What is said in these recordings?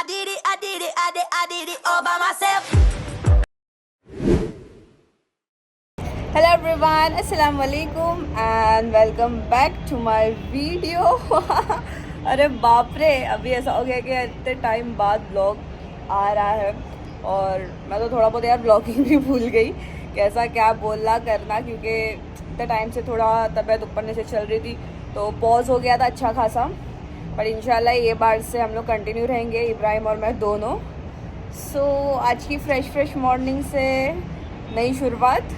did it all by myself. Hello everyone, अस्सलाम वालेकुम and welcome back to my video. अरे बाप रे, अभी ऐसा हो गया कि इतने टाइम बाद ब्लॉग आ रहा है और मैं तो थोड़ा बहुत यार ब्लॉगिंग भी भूल गई कैसा क्या बोलना करना, क्योंकि इतने टाइम से थोड़ा तबीयत ऊपर नीचे चल रही थी तो पॉज हो गया था अच्छा खासा। पर इंशाल्लाह ये बार से हम लोग कंटिन्यू रहेंगे, इब्राहिम और मैं दोनों। सो आज की फ्रेश मॉर्निंग से नई शुरुआत।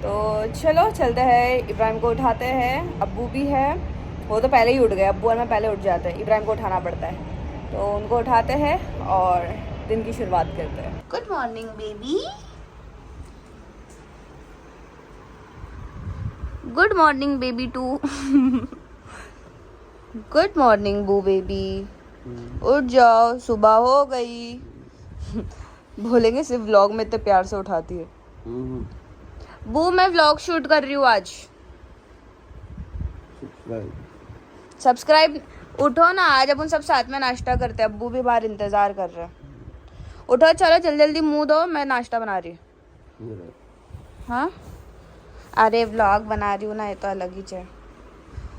तो चलो चलते हैं, इब्राहिम को उठाते हैं। अब्बू भी है, वो तो पहले ही उठ गए, अब्बू और मैं पहले उठ जाते हैं, इब्राहिम को उठाना पड़ता है। तो उनको उठाते हैं और दिन की शुरुआत करते हैं। Good morning baby, good morning baby too. Good morning boo baby, उठ जाओ, सुबह हो गई। बोलेंगे सिर्फ व्लॉग में इतने प्यार से उठाती है। बू मैं व्लॉग शूट कर रही हूँ आज। सब्सक्राइब उठो ना, आज अपन सब साथ में नाश्ता करते हैं। अब्बू भी बाहर इंतजार कर रहे हैं। उठो चलो, जल्दी जल्दी मुंह धो, मैं नाश्ता बना रही हूँ। हाँ अरे व्लॉग बना रही हूँ ना, ये तो अलग ही है।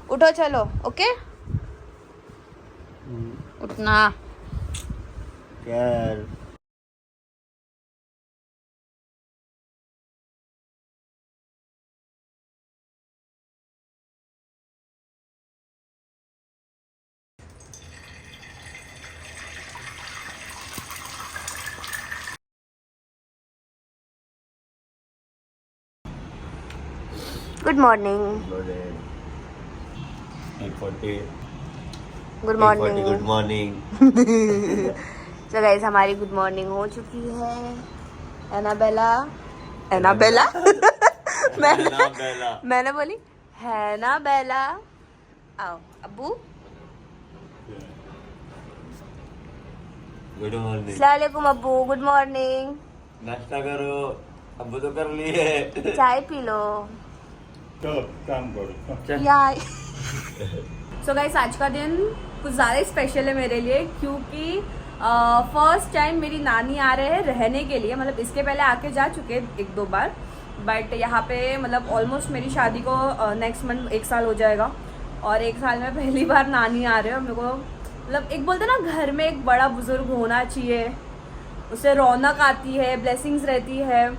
उठो चलो, ओके उठना यार। Good morning. Good morning. Good morning. तो गाइस हमारी गुड मॉर्निंग हो चुकी है। Annabella, Annabella. मैंने बोली है ना बेला। आओ अब्बू। गुड मॉर्निंग। अस्सलाम वालेकुम अब्बू, गुड मॉर्निंग। नाश्ता करो, अब तो कर लिए। चाय पी लो। तो काम करो। यार सो गाइस आज का दिन कुछ ज़्यादा ही स्पेशल है मेरे लिए, क्योंकि फर्स्ट टाइम मेरी नानी आ रहे हैं रहने के लिए। मतलब इसके पहले आके जा चुके एक दो बार, बट यहाँ पे मतलब ऑलमोस्ट मेरी शादी को नेक्स्ट मंथ 1 साल हो जाएगा और 1 साल में पहली बार नानी आ रहे हैं। और मेरे को मतलब एक बोलते ना, घर में एक बड़ा बुजुर्ग होना चाहिए, उससे रौनक आती है, ब्लेसिंग्स रहती है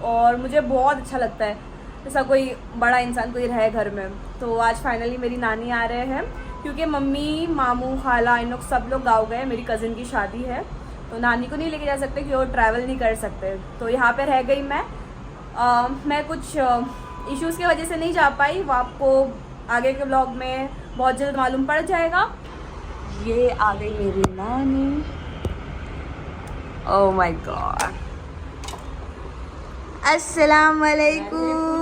और मुझे बहुत अच्छा लगता है ऐसा कोई बड़ा इंसान कोई रहे घर में। तो आज फाइनली मेरी नानी आ रहे हैं, क्योंकि मम्मी मामू खाला इन लोग सब लोग गाँव गए, मेरी कज़िन की शादी है तो नानी को नहीं लेके जा सकते क्योंकि वो ट्रैवल नहीं कर सकते। तो यहाँ पे रह गई मैं कुछ इश्यूज़ की वजह से नहीं जा पाई। वो आपको आगे के व्लॉग में बहुत जल्द मालूम पड़ जाएगा। ये आ गई मेरी नानी। ओह माय गॉड, अस्सलाम वालेकुम।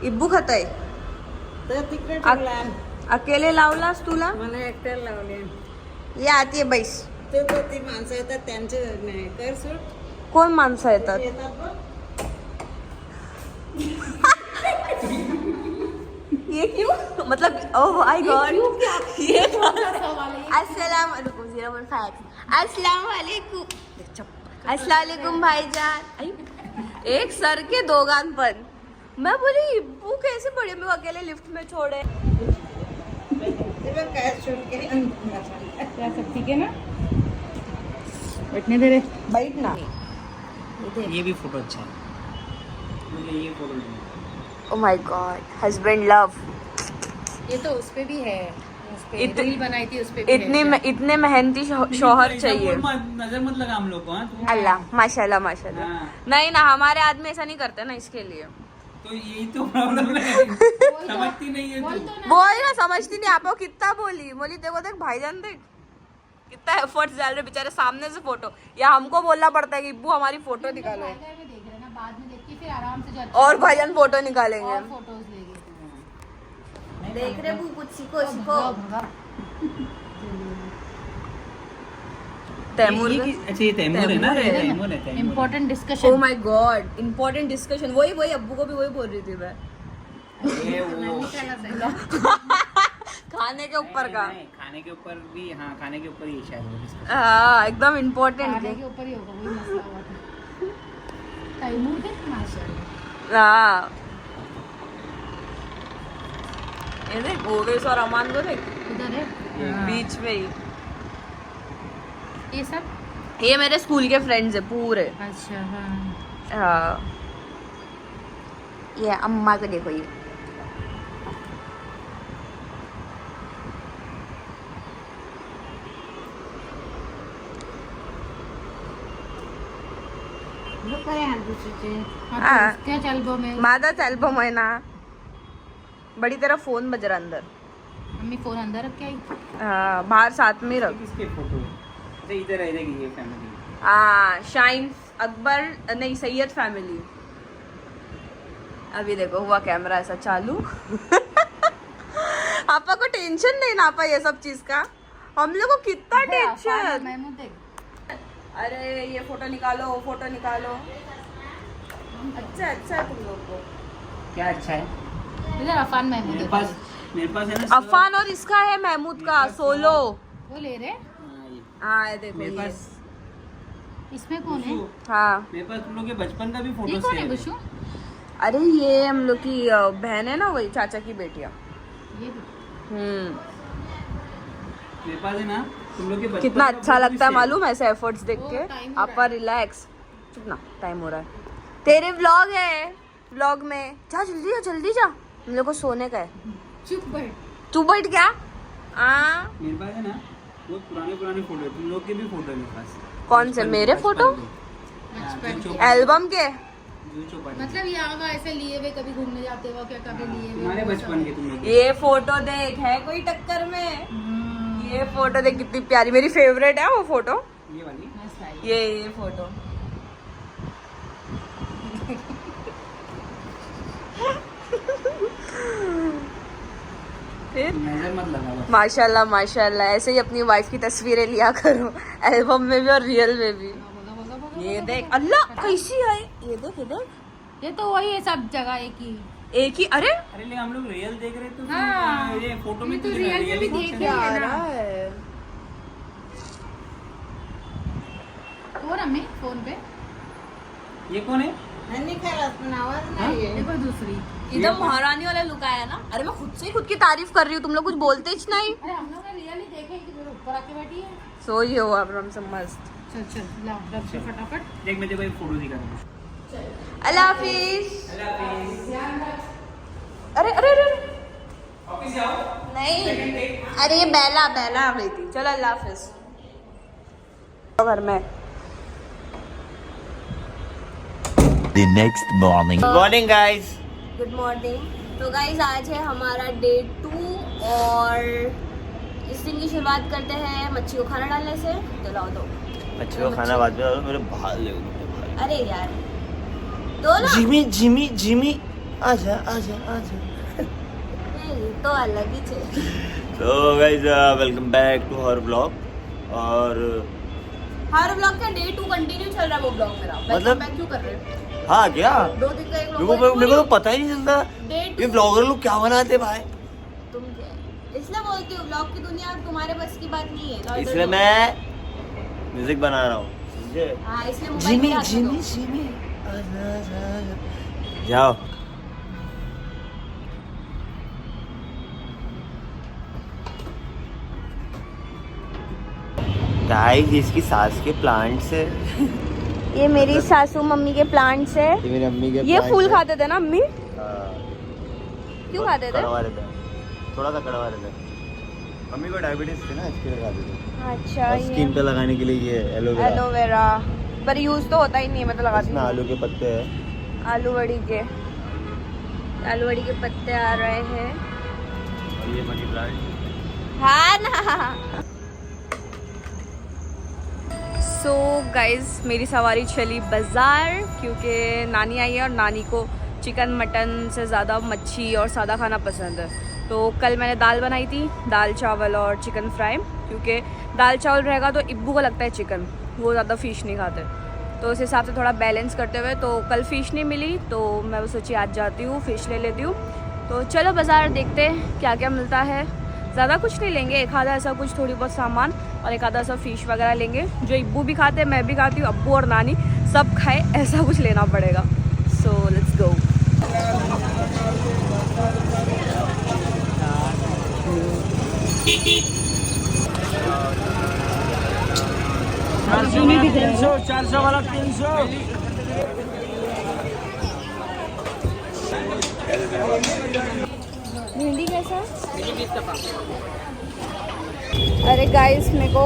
इब्बू खाताय अकेले लावलास तुला? मला एकट्याला लावले. ये आती है बैस। ते तर ती माणसं येतात त्यांचे नाही कर सूट कोण माणसं येतात? येतात बघ. ये क्यों? मतलब ओह माय गॉड, ये अस्सलाम वालेकुम 015 अस्सलाम वालेकुम। अस्सलाम वालेकुम भाईजान। आई, एक सर के दो गान पर। मैं बोली इब्बू कैसे पड़े, मैं अकेले लिफ्ट में छोड़े। ते बघ काय शूट केलं. क्या सब ठीक है ना? बैठने दे रे। बैठ ना। ये भी फोटो अच्छा है, मुझे ये फोटो लेना। Oh my God, husband love. ये तो उस पे भी है, उस पे रील बनाई थी, उस पे भी है। इतने मेहनती शौहर चाहिए। नजर मत लगा हम लोग को। हाँ अल्लाह माशाल्लाह माशाल्लाह। हाँ। नहीं ना, हमारे आदमी ऐसा नहीं करते ना, इसके लिए तो यही तो प्रॉब्लम है, समझती नहीं है तू। बोल ना, समझती नहीं। आपको कितना बोली देखो, देख भाईजान देख कितना एफर्ट्स डाल रहे बेचारे, सामने से फोटो, या हमको बोलना पड़ता है कि इब्बू हमारी फोटो निकालो, बाद में देख के फिर आराम से और भाईजान फोटो निकालेंगे। फोटोज लेंगे। देख रहे बू, कुछ सीखो सीखो। तैमूर अच्छा ये तैमूर है ना, तैमूर है। Important oh discussion. My God, important discussion. वही अब्बू को भी वही बोल रही थी मैं। ये वो खाने के ऊपर का। नहीं, खाने के ऊपर भी, हाँ खाने के ऊपर ही है शायद वो discuss। हाँ एकदम इम्पोर्टेंट खाने के ऊपर ही होगा, वही मसला हुआ था। तैमूर है माशाल्लाह। हाँ ये देख ओवेस और अमान को देख उधर है बीच में ही। ये सब। ये मेरे स्कूल के फ्रेंड्स है पूरे। अच्छा हाँ। हाँ ये अम्मा को देखो ये। हाँ। क्या चल गो में माझाच अल्बम आहे ना। बड़ी तेरा फोन बज रहा अंदर। मम्मी फोन अंदर रख के आई। हाँ बाहर साथ में रख। किसके फोटो? अच्छा इधर रहेगी ये फैमिली। हाँ शाइन अकबर नहीं सैयद फैमिली। अभी देखो हुआ कैमरा ऐसा चालू। आपा को टेंशन नहीं ना आपा ये सब चीज का। हम लोग को कितना टेंशन। महमूद देख। अरे ये फोटो निकालो वो फोटो निकालो। अच्छा अच्छा है तुम लोग को। क्या अच्छा है? इधर अफान महमूद मेरे है। पास है ना। अफान और इसका है महमूद का सोलो। वो ले रहे। हाँ, ये। हाँ ये देखो मेरे ये। पास इसमें कौन है? हाँ मेरे पास तुम लोग के बचपन का भी ये फोटो कौन है सेव है। बुशु? अरे ये हम लोग की बहन है ना वही चाचा की बेटियाँ। ये मेरे पास है ना तुम लोग के बचपन कितना का अच्छा फोटो भी लगता है सेव मालूम ऐसे एफर्ट्स देख ओ, के। time हो आपा रिलैक्स। कितना टाइम हो रहा है तेरे व्लॉग है। व्लॉग में जा जल्दी जा हम लोग को सोने का है। चुप बैठ। तू बैठ क्या मेरे पास है ना बहुत पुराने फोटो है। तुम लोग के भी फोटो है मेरे पास। कौन से बचपन मेरे के, फोटो? बचपन के। हाँ, जो चौपाटी- एल्बम के। जो चौपाटी। मतलब यहाँ वहाँ ऐसे लिए हुए कभी घूमने जाते हो क्या कभी लिए हुए तुम्हारे बचपन के तुम लोग के। ये फोटो देख है कोई टक्कर में। ये फोटो देख कितनी प्यारी मेरी फेवरेट है वो फोटो। ये वाली मस्त आई। ये फोटो फिर नजर मत लगा बस। माशाल्लाह माशाल्लाह ऐसे ही अपनी वाइफ की तस्वीरें लिया करो एल्बम में भी और रियल में भी। ये देख अल्लाह कैसी है ये देख ये तो वही है सब जगह एक ही। एक ही। अरे अरे लेकिन हम लोग रियल देख रहे तो हाँ। ये फोटो में ये तो तो रियल में रियल भी ही देख देख रहे हैं। आ रहा है। और अम्मी फोन पे ये कौन है? नहीं खैर आवाज नहीं है। देखो दूसरी। एकदम महारानी वाला लुक आया ना। अरे मैं खुद से ही खुद की तारीफ कर रही हूँ तुम लोग कुछ बोलते ही नहीं। अरे हम लोग ने रियल ही देखे कि जो ऊपर आके बैठी है। सो ये हुआ अब सब मस्त। चल चल लाओ रख दो फटाफट। देख मैं तेरे को एक फोटो दिखा रहा हूँ। अल्लाह हाफिज। अरे अरे अरे ऑफिस जाओ। नहीं अरे ये बेला आ गई थी। चलो अल्लाह हाफिज। घर में The next morning. Morning guys. Good morning. तो गाइज आज है हमारा डे 2 और इस दिन की शुरुआत करते हैं मच्छी को खाना डालने से। तो लाओ दो अच्छे को खाना बाद में डालो, मेरे बाल ले अरे यार दो ना। जिमी आजा आजा आजा। नहीं, तो अलग ही चाहिए। तो guys welcome back to our blog. और हर ब्लॉग का डे 2 कंटिन्यू चल रहा है वो ब्लॉग मेरा। मतलब- बैक क्यों कर रहे हो? हाँ क्या 2 दिन का एक मेरे को तो पता ही नहीं चलता डे ये ब्लॉगर लोग क्या बनाते भाई। तुम क्या इसलिए बोलती हूँ ब्लॉग की दुनिया तुम्हारे बस की बात नहीं है। तो इसलिए मैं म्यूजिक बना रहा हूँ समझे। हाँ इसलिए मोबाइल पे हाथ दो। जिमी आजा आजा आजा। जाओ गाइस इसकी सास के प्लांट्स है। ये मेरी सासू मम्मी के प्लांट्स है। ये मेरी अम्मी के ये plants फूल है। खाते थे ना अम्मी? हाँ। क्यों खाते थे? कड़वा रहता है थोड़ा सा कड़वा रहता है। मम्मी को डायबिटीज थी ना इसके लिए खाते थे। अच्छा और स्किन पे लगाने के लिए ये एलोवेरा। एलोवेरा पर यूज तो होता ही नहीं है। मैं तो लगाती इसमें हूँ। आलू के पत्ते हैं आलू बड़ी के पत्ते आ रहे हैं। और ये मनी प्लांट। हाँ ना। सो गाइज मेरी सवारी चली बाज़ार क्योंकि नानी आई है और नानी को चिकन मटन से ज़्यादा मच्छी और सादा खाना पसंद है। तो कल मैंने दाल बनाई थी, दाल चावल और चिकन फ्राई। क्योंकि दाल चावल रहेगा तो इब्बू को लगता है चिकन, वो ज़्यादा फ़िश नहीं खाते। तो उस हिसाब से थोड़ा बैलेंस करते हुए तो कल फ़िश नहीं मिली तो मैं वो सोची आज जाती हूँ फ़िश ले लेती हूँ। तो चलो बाज़ार देखते हैं क्या क्या मिलता है। ज़्यादा कुछ नहीं लेंगे, एक आधा ऐसा कुछ थोड़ी बहुत सामान और एक आधा ऐसा फ़िश वगैरह लेंगे जो इब्बू भी खाते हैं, मैं भी खाती हूँ, अब्बू और नानी सब खाए, ऐसा कुछ लेना पड़ेगा। So let's go. चार सौ वाला 300। भिंडी कैसा है? अरे गाइस मेरे को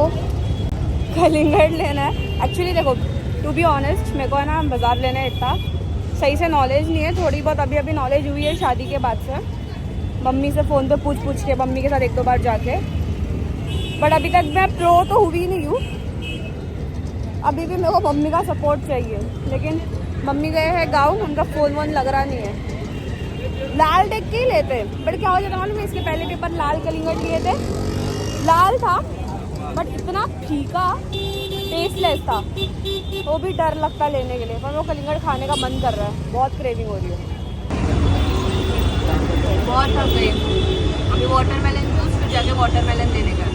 कलिंगड़ लेना है। एक्चुअली देखो टू बी ऑनेस्ट मेरे को है ना बाज़ार लेना है, इतना सही से नॉलेज नहीं है, थोड़ी बहुत अभी अभी नॉलेज हुई है शादी के बाद से, मम्मी से फ़ोन पे पूछ के, मम्मी के साथ एक दो बार जाके, बट अभी तक मैं प्रो तो हुई नहीं हूँ। अभी भी मेरे को मम्मी का सपोर्ट चाहिए, लेकिन मम्मी गए हैं गाँव, उनका फ़ोन वोन लग रहा नहीं है। लाल देख के ही लेते हैं, बट क्या हो जाता मालूम है, इसके पहले पेपर लाल कलिंगड़ लिए थे, लाल था बट इतना फीका टेस्टलेस था, वो भी डर लगता लेने के लिए, पर वो कलिंगड़ खाने का मन कर रहा है, बहुत क्रेविंग हो रही है, बहुत थक गई। अभी वाटरमेलन जूस, फिर जाके वाटरमेलन लेने का।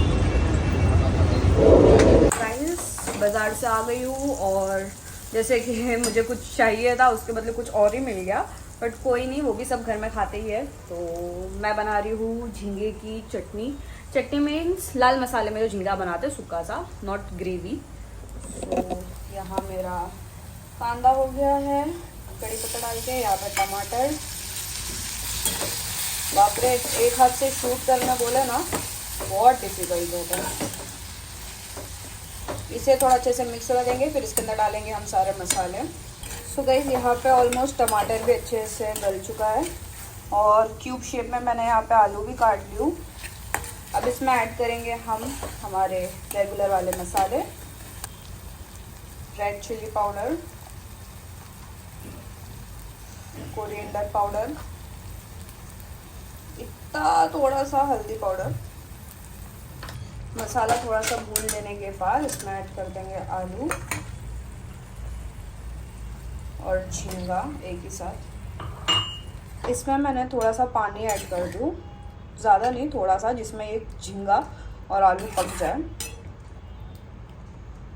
गाइस बाज़ार से आ गई हूँ और जैसे कि मुझे कुछ चाहिए था उसके बदले कुछ और ही मिल गया, बट कोई नहीं, वो भी सब घर में खाते ही है। तो मैं बना रही हूँ झींगे की चटनी। चटनी मीन्स लाल मसाले में जो झींगा बनाते हैं, सूखा सा, नॉट ग्रेवी। तो यहाँ मेरा कांदा हो गया है, कड़ी पत्ता डाल के, यहाँ पे टमाटर। बाप रे, एक हाथ से शूट करना बोले ना बहुत डिफिकल्ट होता है। इसे थोड़ा अच्छे से मिक्स कर देंगे, फिर इसके अंदर डालेंगे हम सारे मसाले। सो गाइस यहाँ पे ऑलमोस्ट टमाटर भी अच्छे से गल चुका है और क्यूब शेप में मैंने यहाँ पे आलू भी काट ली हूँ। अब इसमें ऐड करेंगे हम हमारे रेगुलर वाले मसाले, red chilli powder, coriander powder, इतना थोड़ा सा हल्दी पाउडर। मसाला थोड़ा सा भून लेने के बाद इसमें ऐड कर देंगे आलू और झींगा एक ही साथ। इसमें मैंने थोड़ा सा पानी ऐड कर दूँ, ज़्यादा नहीं, थोड़ा सा, जिसमें ये झींगा और आलू पक जाए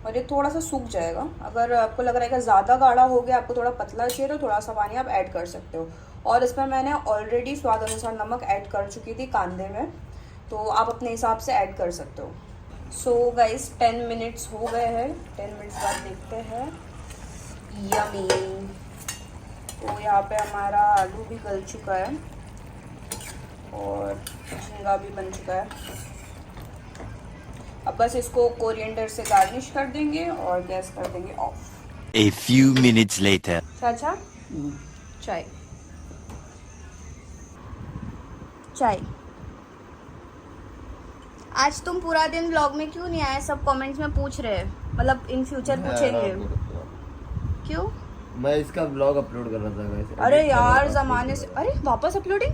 और ये थोड़ा सा सूख जाएगा। अगर आपको लग रहा है कि ज़्यादा गाढ़ा हो गया, आपको थोड़ा पतला चाहिए, तो थोड़ा सा पानी आप ऐड कर सकते हो। और इसमें मैंने ऑलरेडी स्वाद अनुसार नमक ऐड कर चुकी थी कांदे में, तो आप अपने हिसाब से ऐड कर सकते हो। सो गाइस 10 मिनट्स हो गए हैं, 10 मिनट्स बाद देखते हैं। यमी। तो यहाँ पे हमारा आलू भी गल चुका है और झींगा भी बन चुका है। अब बस इसको कोरिएंडर से गार्निश कर देंगे और गैस कर देंगे of. A few minutes later. चाचा चाय चाय। आज तुम पूरा दिन व्लॉग में क्यों नहीं आए? सब कमेंट्स में पूछ रहे हैं, मतलब इन फ्यूचर पूछेंगे क्यों? मैं इसका ब्लॉग अपलोड कर रहा था गाइस। अरे यार जमाने से, अरे वापस अपलोडिंग?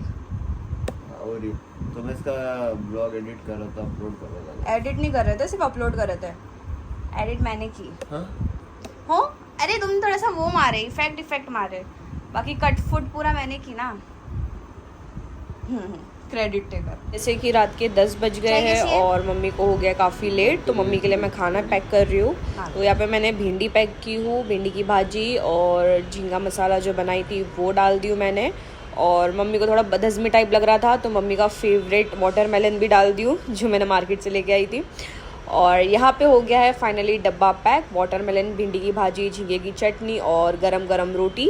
और तो मैं इसका ब्लॉग एडिट कर रहा था, अपलोड कर रहा था। एडिट नहीं कर रहे थे, सिर्फ अपलोड कर रहे थे। एडिट मैंने की। हाँ? हो? अरे तुम थोड़ा सा वो मारे, इफेक्ट मारे, बाकी कट फुट पूरा मैंने की ना। Credit taker. जैसे कि रात के 10 बज गए हैं और मम्मी को हो गया काफ़ी लेट, तो मम्मी के लिए मैं खाना पैक कर रही हूँ। तो यहाँ पे मैंने भिंडी पैक की हूँ, भिंडी की भाजी और झींगा मसाला जो बनाई थी वो डाल दी हूँ मैंने। और मम्मी को थोड़ा बदहज़मी टाइप लग रहा था, तो मम्मी का फेवरेट वाटरमेलन भी डाल दी हूँ जो मैंने मार्केट से लेके आई थी। और यहाँ पे हो गया है फाइनली डब्बा पैक, वाटरमेलन, भिंडी की भाजी, झींगे की चटनी और गरम गरम रोटी।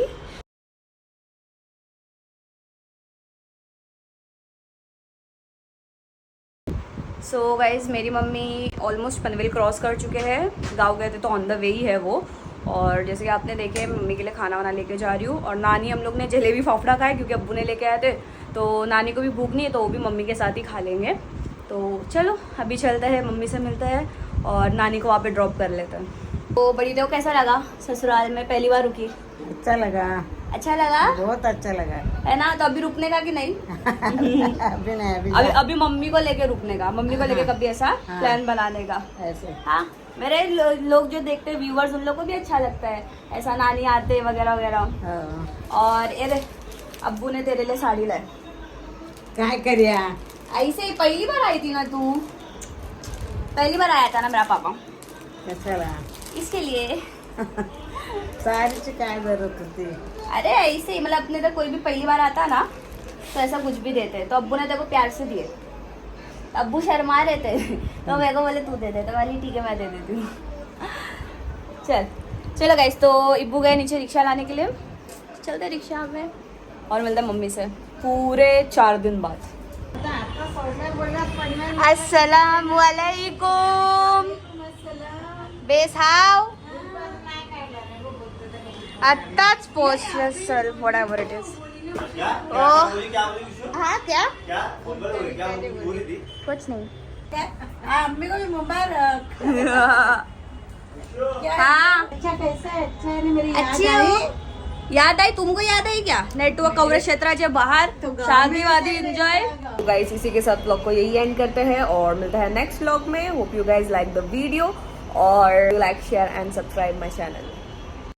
सो गाइज़ मेरी मम्मी ऑलमोस्ट पनवेल क्रॉस कर चुके हैं, गाँव गए थे तो ऑन द वे ही है वो। और जैसे कि आपने देखे, मम्मी के लिए खाना वाना लेके जा रही हूँ। और नानी, हम लोग ने जलेबी फाफड़ा खाया क्योंकि अब्बू ने लेके आए थे, तो नानी को भी भूख नहीं है, तो वो भी मम्मी के साथ ही खा लेंगे। तो चलो अभी चलते हैं, मम्मी से मिलते हैं और नानी को वहाँ पे ड्रॉप कर लेते हैं। तो बड़ी देव कैसा लगा ससुराल में? पहली बार रुकी? अच्छा लगा, अच्छा लगा, बहुत अच्छा लगा है ना? तो अभी रुकने का कि नहीं? अभी नहीं, अभी मम्मी को लेके रुकने का, मम्मी को लेके कभी ऐसा प्लान बनाने का। ऐसे। हाँ, मेरे लोग जो देखते हैं व्यूवर्स, उन लोग को भी अच्छा लगता है ऐसा, नानी आते वगैरह वगैरह। और ये अब्बू ने तेरे लिए साड़ी लाई, काय करूया ऐसे ही पहली बार आई थी ना तू, पहली बार आया था ना मेरा पापा, कशाला इसके लिए। साडीची काय जरूरत होती अरे ऐसे ही मतलब अपने तक कोई भी पहली बार आता ना तो ऐसा कुछ भी देते हैं, तो अब्बू ने देखो प्यार से दिए, अब्बू शर्मा रहे थे तो मेरे को बोले तू दे दे, तो वाली ठीक है मैं दे देती हूँ। चलो गाइस, तो इब्बू गए नीचे रिक्शा लाने के लिए, चलते रिक्शा में और मिलते हैं मम्मी से पूरे 4 दिन बाद। अस्सलाम वालेकुम, बेस हाव, आत्ताच पोहोचलं sir, whatever it is. ओ हाँ क्या कुछ नहीं। अम्मी को भी मुबारक। हाँ अच्छा कैसा है? अच्छा है ना, मेरी याद अच्छी आई? हो, याद आई तुमको, याद आई क्या नेटवर्क कवरेज क्षेत्राच्या बाहर शादी वादी एंजॉय। गाइस इसी के साथ ब्लॉग को यही एंड करते हैं और मिलता है नेक्स्ट ब्लॉग में। Hope you guys like the video और like share and subscribe my channel.